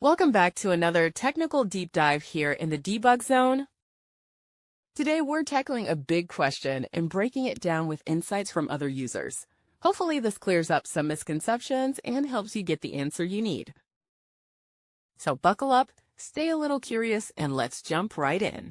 Welcome back to another technical deep dive here in the debug zone. Today we're tackling a big question and breaking it down with insights from other users. Hopefully this clears up some misconceptions and helps you get the answer you need. So buckle up, stay a little curious, and let's jump right in.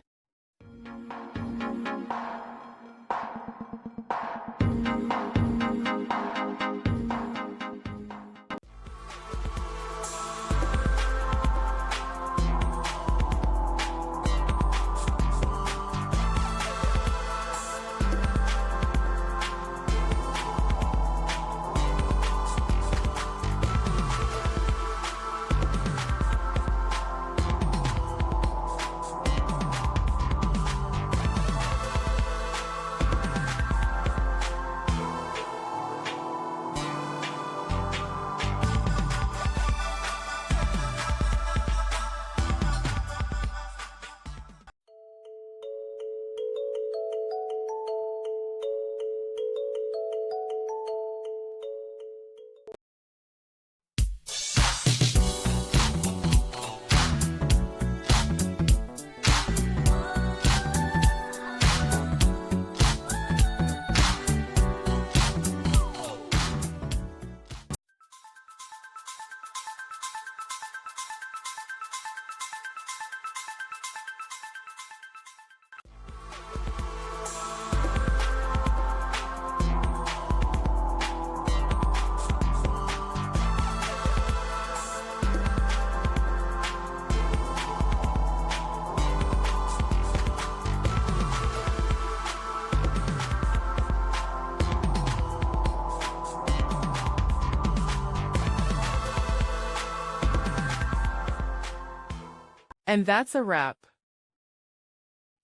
And that's a wrap.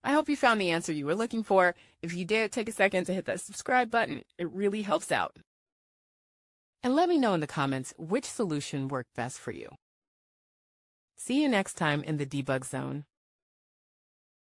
I hope you found the answer you were looking for. If you did, take a second to hit that subscribe button. It really helps out. And let me know in the comments which solution worked best for you. See you next time in the debug zone.